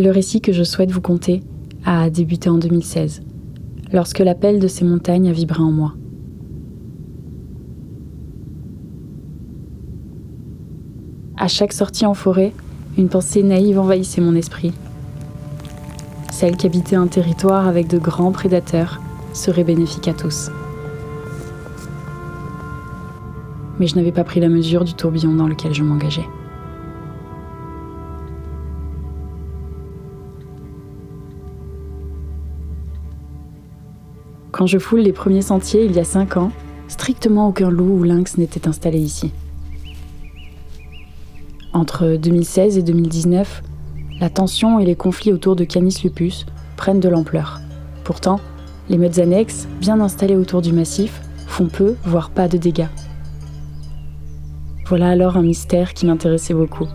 Le récit que je souhaite vous conter a débuté en 2016, lorsque l'appel de ces montagnes a vibré en moi. À chaque sortie en forêt, une pensée naïve envahissait mon esprit. Celle qu'habiter un territoire avec de grands prédateurs serait bénéfique à tous. Mais je n'avais pas pris la mesure du tourbillon dans lequel je m'engageais. Quand je foule les premiers sentiers il y a 5 ans, strictement aucun loup ou lynx n'était installé ici. Entre 2016 et 2019, la tension et les conflits autour de Canis lupus prennent de l'ampleur. Pourtant, les meutes annexes, bien installées autour du massif, font peu, voire pas de dégâts. Voilà alors un mystère qui m'intéressait beaucoup.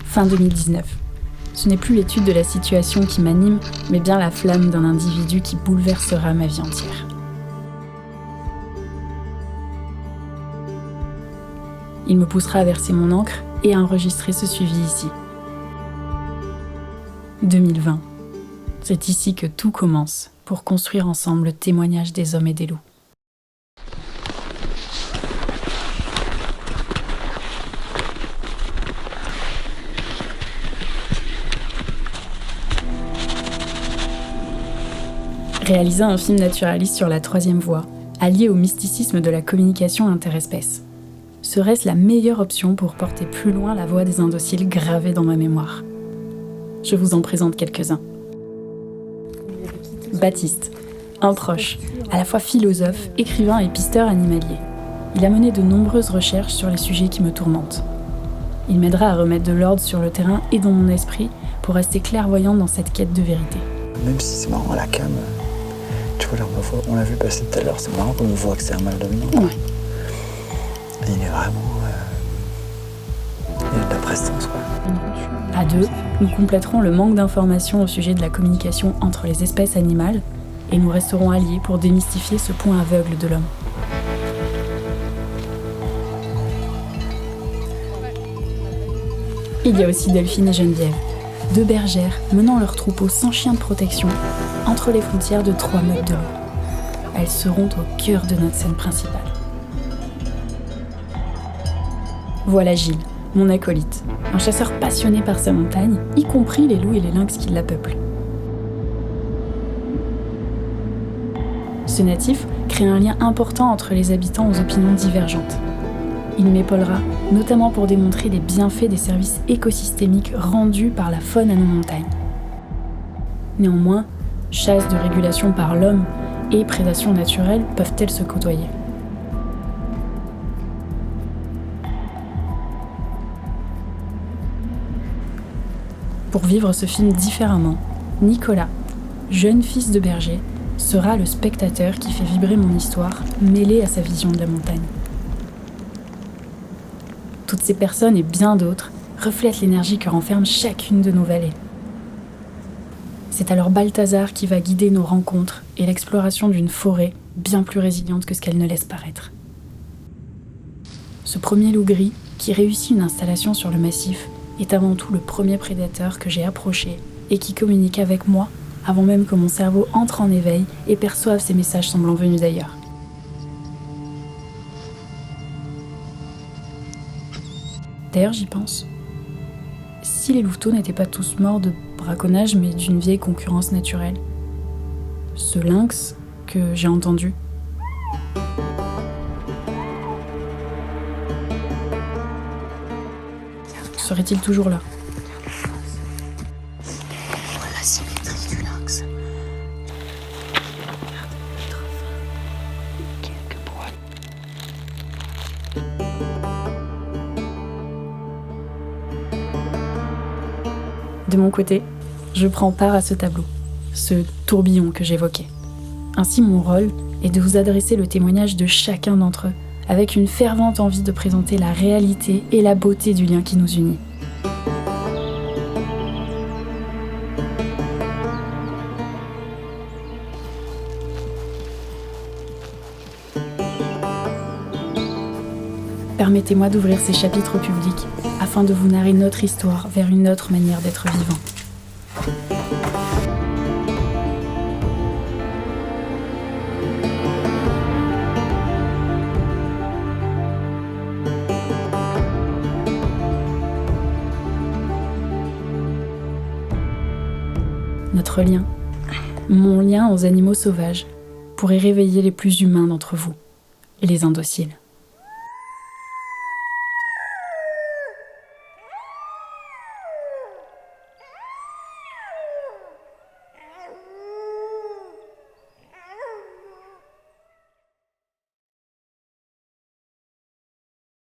Fin 2019. Ce n'est plus l'étude de la situation qui m'anime, mais bien la flamme d'un individu qui bouleversera ma vie entière. Il me poussera à verser mon encre et à enregistrer ce suivi ici. 2020. C'est ici que tout commence, pour construire ensemble le témoignage des hommes et des loups. Réaliser un film naturaliste sur la troisième voie, allié au mysticisme de la communication interespèces. Serait-ce la meilleure option pour porter plus loin la voix des indociles gravée dans ma mémoire? Je vous en présente quelques-uns. Baptiste, un proche, à la fois philosophe, écrivain et pisteur animalier. Il a mené de nombreuses recherches sur les sujets qui me tourmentent. Il m'aidera à remettre de l'ordre sur le terrain et dans mon esprit pour rester clairvoyante dans cette quête de vérité. Même si c'est marrant à la cam, tu vois, on l'a vu passer tout à l'heure, c'est marrant qu'on voit que c'est un mâle dominant. Ouais. Il est vraiment... il a de la prestance, quoi. À deux, nous compléterons le manque d'informations au sujet de la communication entre les espèces animales et nous resterons alliés pour démystifier ce point aveugle de l'homme. Il y a aussi Delphine et Geneviève, 2 bergères menant leur troupeau sans chien de protection entre les frontières de 3 meutes de loups. Elles seront au cœur de notre scène principale. Voilà Gilles, mon acolyte, un chasseur passionné par sa montagne, y compris les loups et les lynx qui la peuplent. Ce natif crée un lien important entre les habitants aux opinions divergentes. Il m'épaulera, notamment pour démontrer les bienfaits des services écosystémiques rendus par la faune à nos montagnes. Néanmoins, chasse de régulation par l'homme et prédation naturelle peuvent-elles se côtoyer ? Pour vivre ce film différemment, Nicolas, jeune fils de berger, sera le spectateur qui fait vibrer mon histoire, mêlée à sa vision de la montagne. Toutes ces personnes et bien d'autres reflètent l'énergie que renferme chacune de nos vallées. C'est alors Balthazar qui va guider nos rencontres et l'exploration d'une forêt bien plus résiliente que ce qu'elle ne laisse paraître. Ce premier loup gris, qui réussit une installation sur le massif, est avant tout le premier prédateur que j'ai approché et qui communique avec moi avant même que mon cerveau entre en éveil et perçoive ces messages semblant venus d'ailleurs. D'ailleurs, j'y pense. Si les louveteaux n'étaient pas tous morts de braconnage mais d'une vieille concurrence naturelle, ce lynx que j'ai entendu, serait-il toujours là ? La symétrie du lynx. Quelques poils. De mon côté, je prends part à ce tableau, ce tourbillon que j'évoquais. Ainsi, mon rôle est de vous adresser le témoignage de chacun d'entre eux, avec une fervente envie de présenter la réalité et la beauté du lien qui nous unit. Permettez-moi d'ouvrir ces chapitres au public afin de vous narrer notre histoire vers une autre manière d'être vivant. Notre lien, mon lien aux animaux sauvages, pourrait réveiller les plus humains d'entre vous, les indociles.